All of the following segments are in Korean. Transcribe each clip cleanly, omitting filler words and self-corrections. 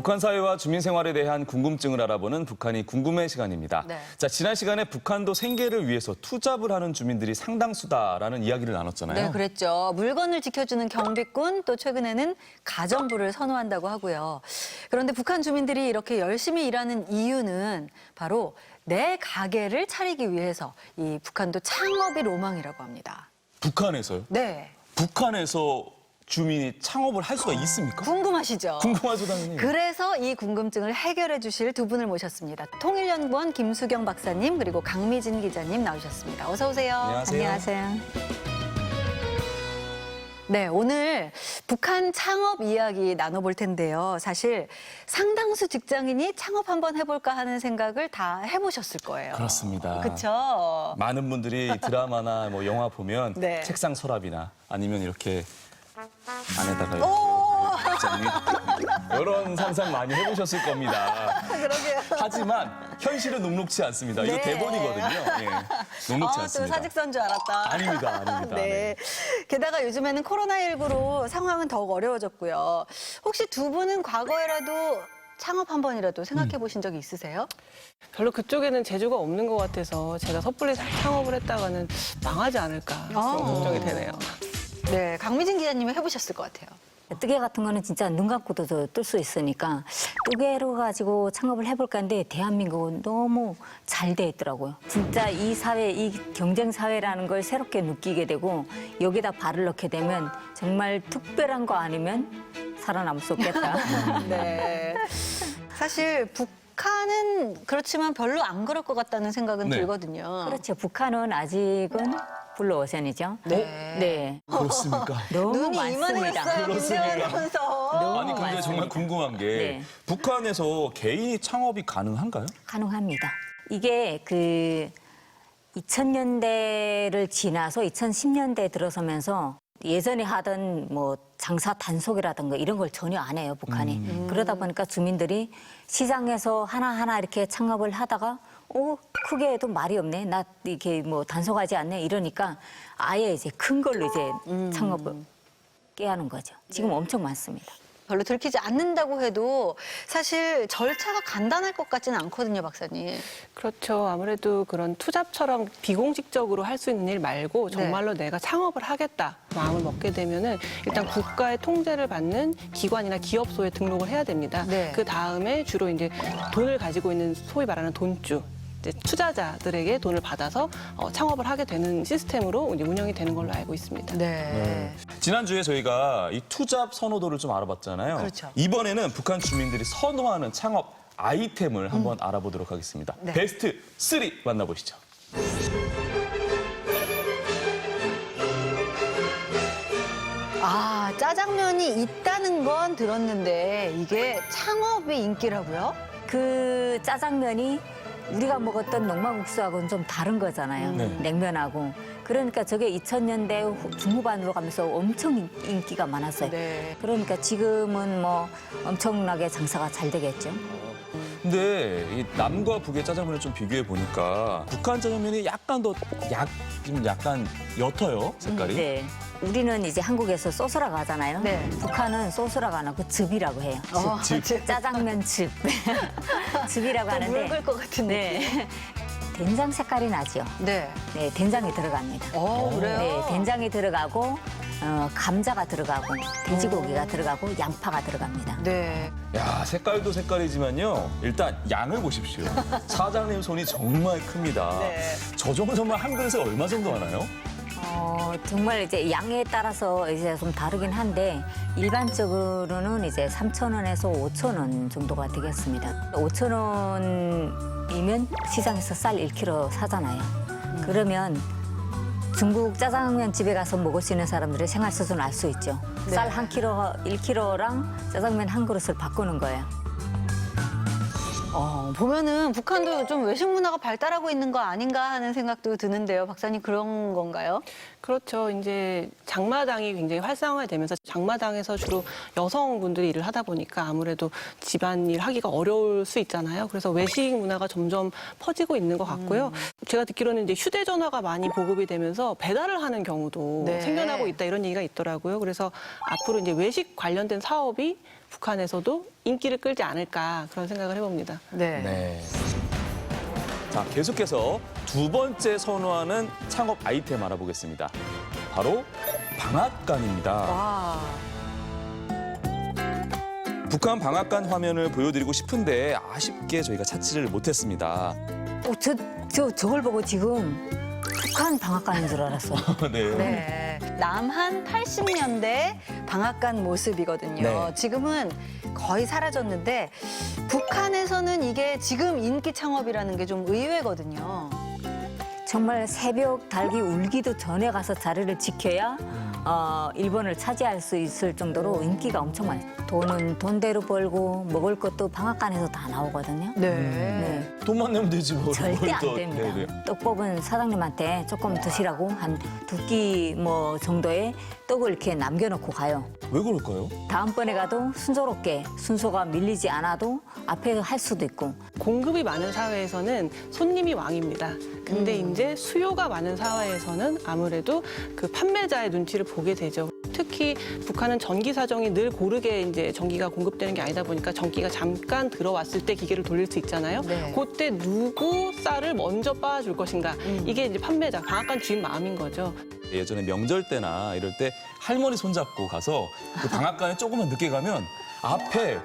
북한 사회와 주민 생활에 대한 궁금증을 알아보는 북한이 궁금해 시간입니다. 네. 자, 지난 시간에 북한도 생계를 위해서 투잡을 하는 주민들이 상당수다라는 이야기를 나눴잖아요. 네, 그랬죠. 물건을 지켜주는 경비꾼, 또 최근에는 가정부를 선호한다고 하고요. 그런데 북한 주민들이 이렇게 열심히 일하는 이유는 바로 내 가게를 차리기 위해서 이 북한도 창업이 로망이라고 합니다. 북한에서요? 네. 북한에서 주민이 창업을 할 수가 있습니까? 궁금하시죠? 궁금하죠, 당연히. 그래서 이 궁금증을 해결해 주실 두 분을 모셨습니다. 통일연구원 김수경 박사님 그리고 강미진 기자님 나오셨습니다. 어서 오세요. 안녕하세요. 네, 오늘 북한 창업 이야기 나눠볼 텐데요. 사실 상당수 직장인이 창업 한번 해볼까 하는 생각을 다 해보셨을 거예요. 그렇습니다. 그렇죠. 많은 분들이 드라마나 뭐 영화 보면 네. 책상 서랍이나 아니면 이렇게 안에다가 오, 이런 상상 많이 해보셨을 겁니다. 그러게요. 하지만 현실은 녹록치 않습니다. 이거 네. 대본이거든요. 예, 녹록지 또 않습니다. 사직서인 줄 알았다. 아닙니다. 네. 게다가 요즘에는 코로나19로 상황은 더욱 어려워졌고요. 혹시 두 분은 과거에라도 창업 한 번이라도 생각해 보신 적이 있으세요? 별로 그쪽에는 재주가 없는 것 같아서 제가 섣불리 창업을 했다가는 망하지 않을까 그런 걱정이 되네요. 네, 강미진 기자님이 해보셨을 것 같아요. 뜨개 같은 거는 진짜 눈 감고도 뜰 수 있으니까 뜨개로 가지고 창업을 해볼까 했는데 대한민국은 너무 잘 돼 있더라고요. 진짜 이 사회, 이 경쟁 사회라는 걸 새롭게 느끼게 되고 여기다 발을 넣게 되면 정말 특별한 거 아니면 살아남을 수 없겠다. 네. 사실 북한은 그렇지만 별로 안 그럴 것 같다는 생각은 네. 들거든요. 그렇죠. 북한은 아직은 블루오션이죠. 네. 네. 그렇습니까? 너무 눈이 많습니다. 이만했어요, 그렇습니다. 김대원이면서. 너무 아니 근데 정말 많습니다. 궁금한 게 네. 북한에서 개인이 창업이 가능한가요? 가능합니다. 이게 그 2000년대를 지나서 2010년대에 들어서면서 예전에 하던 뭐 장사 단속이라든가 이런 걸 전혀 안 해요, 북한이. 그러다 보니까 주민들이 시장에서 하나하나 이렇게 창업을 하다가 크게 해도 말이 없네. 나 이렇게 뭐 단속하지 않네. 이러니까 아예 이제 큰 걸로 이제 창업을 깨하는 거죠. 지금 엄청 많습니다. 별로 들키지 않는다고 해도 사실 절차가 간단할 것 같지는 않거든요, 박사님. 그렇죠. 아무래도 그런 투잡처럼 비공식적으로 할 수 있는 일 말고 정말로 내가 창업을 하겠다 마음을 먹게 되면은 일단 국가의 통제를 받는 기관이나 기업소에 등록을 해야 됩니다. 네. 그 다음에 주로 이제 돈을 가지고 있는 소위 말하는 돈주. 이제 투자자들에게 돈을 받아서 창업을 하게 되는 시스템으로 이제 운영이 되는 걸로 알고 있습니다. 네. 지난주에 저희가 이 투잡 선호도를 좀 알아봤잖아요. 그렇죠. 이번에는 북한 주민들이 선호하는 창업 아이템을 한번 알아보도록 하겠습니다. 네. 베스트 3 만나보시죠. 아, 짜장면이 있다는 건 들었는데 이게 창업이 인기라고요? 그 짜장면이 우리가 먹었던 농마국수하고는 좀 다른 거잖아요. 네. 냉면하고. 그러니까 저게 2000년대 중후반으로 가면서 엄청 인기가 많았어요. 네. 그러니까 지금은 뭐 엄청나게 장사가 잘 되겠죠. 근데 이 남과 북의 짜장면을 좀 비교해 보니까 북한 짜장면이 약간 좀 약간 옅어요, 색깔이. 네. 우리는 이제 한국에서 소스라고 하잖아요. 네. 북한은 소스라고 안 하고 즙이라고 해요. 즙. 짜장면 즙. 즙이라고 하는데. 묽을 것 같은 느낌. 네. 된장 색깔이 나죠. 네. 네, 된장이 들어갑니다. 그래요? 네, 된장이 들어가고 감자가 들어가고 돼지고기가 들어가고 양파가 들어갑니다. 네. 야, 색깔도 색깔이지만요. 일단 양을 보십시오. 사장님 손이 정말 큽니다. 네. 저 정도면 한 그릇에 얼마 정도 하나요? 정말 이제 양에 따라서 이제 좀 다르긴 한데 일반적으로는 이제 3,000원에서 5,000원 정도가 되겠습니다. 5,000원이면 시장에서 쌀 1kg 사잖아요. 그러면 중국 짜장면 집에 가서 먹을 수 있는 사람들의 생활 수준을 알 수 있죠. 네. 쌀 1kg랑 짜장면 한 그릇을 바꾸는 거예요. 보면은 북한도 좀 외식 문화가 발달하고 있는 거 아닌가 하는 생각도 드는데요. 박사님 그런 건가요? 그렇죠. 이제 장마당이 굉장히 활성화되면서 장마당에서 주로 여성분들이 일을 하다 보니까 아무래도 집안일 하기가 어려울 수 있잖아요. 그래서 외식 문화가 점점 퍼지고 있는 것 같고요. 제가 듣기로는 이제 휴대전화가 많이 보급이 되면서 배달을 하는 경우도 네. 생겨나고 있다 이런 얘기가 있더라고요. 그래서 앞으로 이제 외식 관련된 사업이 북한에서도 인기를 끌지 않을까 그런 생각을 해봅니다. 네. 네. 자, 계속해서 두 번째 선호하는 창업 아이템 알아보겠습니다. 바로 방앗간입니다. 와. 북한 방앗간 화면을 보여드리고 싶은데 아쉽게 저희가 찾지를 못했습니다. 저걸 보고 지금 북한 방앗간인 줄 알았어요. 네. 네. 남한 80년대 방앗간 모습이거든요. 네. 지금은 거의 사라졌는데 북한에서는 이게 지금 인기 창업이라는 게 좀 의외거든요. 정말 새벽 닭이 울기도 전에 가서 자리를 지켜야 일본을 차지할 수 있을 정도로 인기가 엄청 많아요. 돈은 돈대로 벌고 먹을 것도 방앗간에서 다 나오거든요. 네. 네. 돈만 내면 되지 뭐. 절대 뭘 안 또- 됩니다. 네, 네. 떡 뽑은 사장님한테 조금 드시라고 한 2끼 뭐 정도의 떡을 이렇게 남겨놓고 가요. 왜 그럴까요? 다음번에 가도 순조롭게 순서가 밀리지 않아도 앞에 할 수도 있고. 공급이 많은 사회에서는 손님이 왕입니다. 근데 이제 수요가 많은 사회에서는 아무래도 그 판매자의 눈치를 보게 되죠. 특히 북한은 전기 사정이 늘 고르게 이제 전기가 공급되는 게 아니다 보니까 전기가 잠깐 들어왔을 때 기계를 돌릴 수 있잖아요. 네. 그때 누구 쌀을 먼저 빻아줄 것인가. 이게 이제 판매자, 방앗간 주인 마음인 거죠. 예전에 명절 때나 이럴 때 할머니 손잡고 가서 그 방앗간에 조금만 늦게 가면 앞에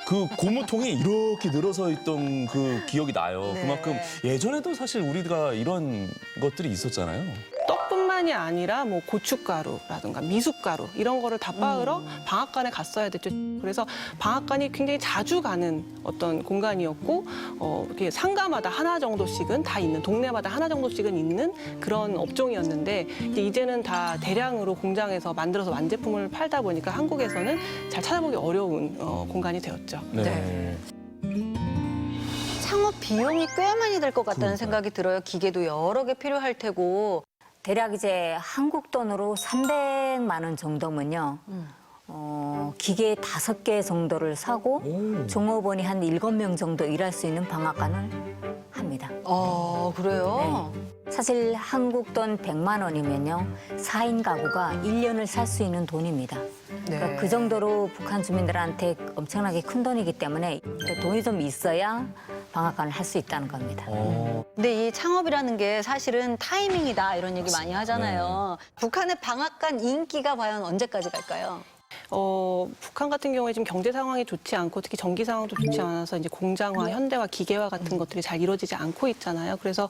그 고무통이 이렇게 늘어서 있던 그 기억이 나요. 네. 그만큼 예전에도 사실 우리가 이런 것들이 있었잖아요. 떡뿐만이 아니라 뭐 고춧가루라든가 미숫가루 이런 거를 다 빻으러 방앗간에 갔어야 됐죠. 그래서 방앗간이 굉장히 자주 가는 어떤 공간이었고 이렇게 상가마다 하나 정도씩은 다 있는 동네마다 하나 정도씩은 있는 그런 업종이었는데 이제는 다 대량으로 공장에서 만들어서 완제품을 팔다 보니까 한국에서는 잘 찾아보기 어려운 공간이 되었죠. 네. 창업 비용이 꽤 많이 들 것 같다는 생각이 들어요. 기계도 여러 개 필요할 테고. 대략 이제 한국 돈으로 300만 원 정도면요. 기계 5개 정도를 사고 종업원이 한 7명 정도 일할 수 있는 방앗간을 합니다. 그래요? 사실 한국 돈 100만 원이면요. 4인 가구가 1년을 살 수 있는 돈입니다. 그러니까 그 정도로 북한 주민들한테 엄청나게 큰 돈이기 때문에 돈이 좀 있어야 방앗간을 할 수 있다는 겁니다. 근데 이 창업이라는 게 사실은 타이밍이다 이런 얘기 많이 하잖아요. 북한의 방앗간 인기가 과연 언제까지 갈까요? 북한 같은 경우에 지금 경제 상황이 좋지 않고 특히 전기 상황도 좋지 않아서 이제 공장화, 현대화, 기계화 같은 것들이 잘 이루어지지 않고 있잖아요. 그래서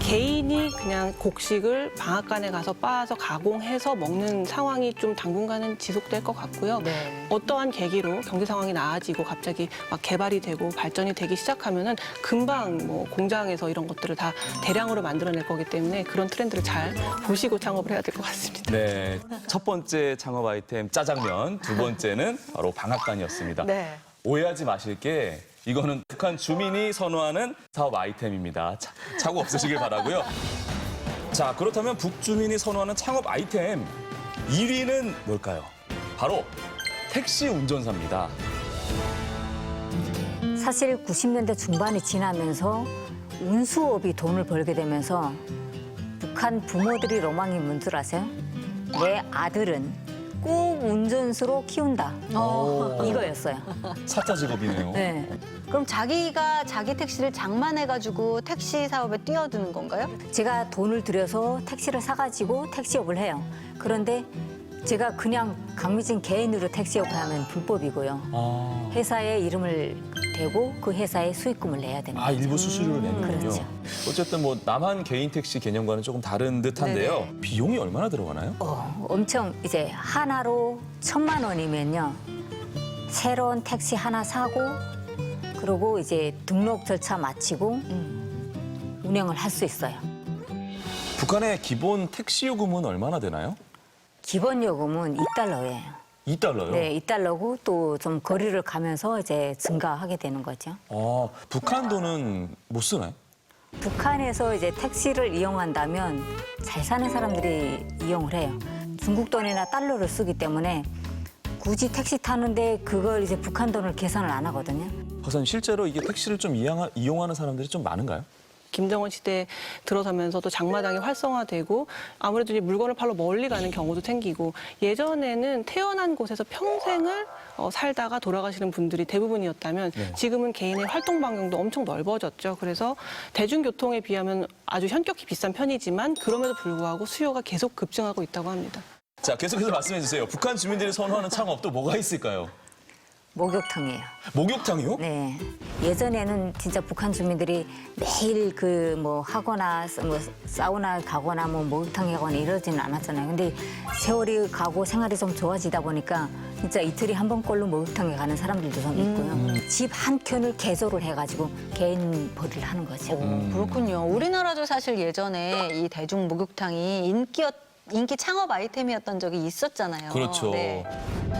개인이 그냥 곡식을 방앗간에 가서 빻아서 가공해서 먹는 상황이 좀 당분간은 지속될 것 같고요. 네. 어떠한 계기로 경제 상황이 나아지고 갑자기 막 개발이 되고 발전이 되기 시작하면은 금방 뭐 공장에서 이런 것들을 다 대량으로 만들어낼 거기 때문에 그런 트렌드를 잘 보시고 창업을 해야 될 것 같습니다. 네. 첫 번째 창업 아이템 짜장면, 두 번째는 바로 방앗간이었습니다. 네. 오해하지 마실 게 이거는 북한 주민이 선호하는 사업 아이템입니다. 착오 없으시길 바라고요. 자, 그렇다면 북주민이 선호하는 창업 아이템 1위는 뭘까요? 바로 택시 운전사입니다. 사실 90년대 중반이 지나면서 운수업이 돈을 벌게 되면서 북한 부모들이 로망이 뭔 줄 아세요? 내 아들은 꼭 운전수로 키운다. 이거였어요. 사자 직업이네요. 네. 그럼 자기가 자기 택시를 장만해가지고 택시 사업에 뛰어드는 건가요? 제가 돈을 들여서 택시를 사가지고 택시업을 해요. 그런데 제가 그냥 강미진 개인으로 택시업을 하면 불법이고요. 회사에 이름을 대고 그 회사에 수익금을 내야 됩니다. 일부 수수료를 내는군요. 그렇죠. 어쨌든 뭐 남한 개인 택시 개념과는 조금 다른 듯한데요. 비용이 얼마나 들어가나요? 엄청 이제 하나로 1,000만 원이면요. 새로운 택시 하나 사고 그리고 이제 등록 절차 마치고 운행을 할 수 있어요. 북한의 기본 택시 요금은 얼마나 되나요? 기본 요금은 2달러예요. 2달러요? 네, 2달러고 또 좀 거리를 가면서 이제 증가하게 되는 거죠. 북한 돈은 못 쓰나요? 북한에서 이제 택시를 이용한다면 잘 사는 사람들이 이용을 해요. 중국 돈이나 달러를 쓰기 때문에 굳이 택시 타는데 그걸 이제 북한 돈을 계산을 안 하거든요. 박사님 실제로 이게 택시를 좀 이용하는 사람들이 좀 많은가요? 김정은 시대에 들어서면서도 장마당이 활성화되고 아무래도 이제 물건을 팔러 멀리 가는 경우도 생기고 예전에는 태어난 곳에서 평생을 살다가 돌아가시는 분들이 대부분이었다면 지금은 개인의 활동 반경도 엄청 넓어졌죠. 그래서 대중교통에 비하면 아주 현격히 비싼 편이지만 그럼에도 불구하고 수요가 계속 급증하고 있다고 합니다. 자, 계속해서 말씀해 주세요. 북한 주민들이 선호하는 창업 또 뭐가 있을까요? 목욕탕이에요. 목욕탕이요? 네. 예전에는 진짜 북한 주민들이 매일 그 뭐 하거나 뭐 사우나 가거나 뭐 목욕탕 가거나 이러지는 않았잖아요. 근데 세월이 가고 생활이 좀 좋아지다 보니까 진짜 이틀에 한 번꼴로 목욕탕에 가는 사람들도 좀 있고요. 집 한 켠을 개조를 해가지고 개인 벌이를 하는 거죠. 그렇군요. 우리나라도 사실 예전에 이 대중 목욕탕이 인기 창업 아이템이었던 적이 있었잖아요. 그렇죠. 네.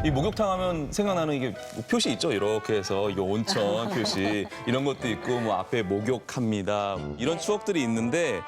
이 목욕탕 하면 생각나는 이게 표시 있죠? 이렇게 해서 이거 온천 표시 이런 것도 있고 뭐 앞에 목욕합니다. 이런 추억들이 있는데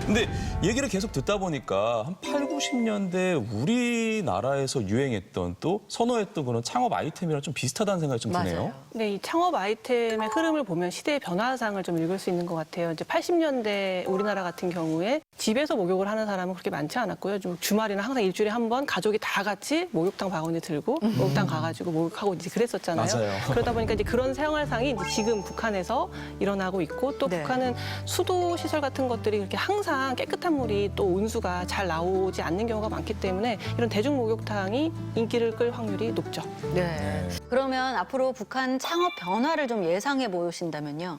근데 얘기를 계속 듣다 보니까 한 8, 90년대 우리나라에서 유행했던 또 선호했던 그런 창업 아이템이랑 좀 비슷하다는 생각이 좀 드네요. 맞아요. 네, 이 창업 아이템의 흐름을 보면 시대의 변화상을 좀 읽을 수 있는 것 같아요. 이제 80년대 우리나라 같은 경우에 집에서 목욕을 하는 사람은 그렇게 많지 않았고요. 좀 주말이나 항상 일주일에 한 번 가족이 다 같이 목욕탕 바구니 들고 목욕탕 가가지고 목욕하고 이제 그랬었잖아요. 맞아요. 그러다 보니까 이제 그런 생활상이 이제 지금 북한에서 일어나고 있고 또 네. 북한은 수도 시설 같은 것들이 그렇게 항상 깨끗한 물이 또 온수가 잘 나오지 않는 경우가 많기 때문에 이런 대중 목욕탕이 인기를 끌 확률이 높죠. 네. 그러면 앞으로 북한 창업 변화를 좀 예상해 보신다면요.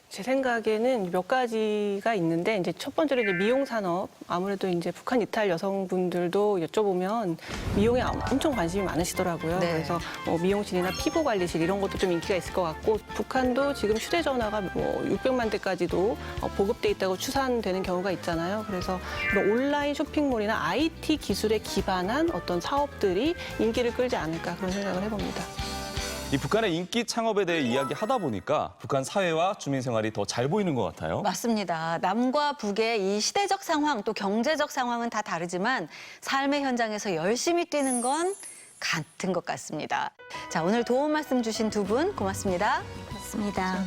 제 생각에는 몇 가지가 있는데 이제 첫 번째로 이제 미용 산업 아무래도 이제 북한 이탈 여성분들도 여쭤보면 미용에 엄청 관심이 많으시더라고요. 네. 그래서 뭐 미용실이나 피부 관리실 이런 것도 좀 인기가 있을 것 같고 북한도 지금 휴대전화가 뭐 600만 대까지도 보급돼 있다고 추산되는 경우가 있잖아요. 그래서 이런 온라인 쇼핑몰이나 IT 기술에 기반한 어떤 사업들이 인기를 끌지 않을까 그런 생각을 해봅니다. 이 북한의 인기 창업에 대해 이야기하다 보니까 북한 사회와 주민 생활이 더 잘 보이는 것 같아요. 맞습니다. 남과 북의 이 시대적 상황 또 경제적 상황은 다 다르지만 삶의 현장에서 열심히 뛰는 건 같은 것 같습니다. 자, 오늘 도움 말씀 주신 두 분 고맙습니다. 그렇습니다.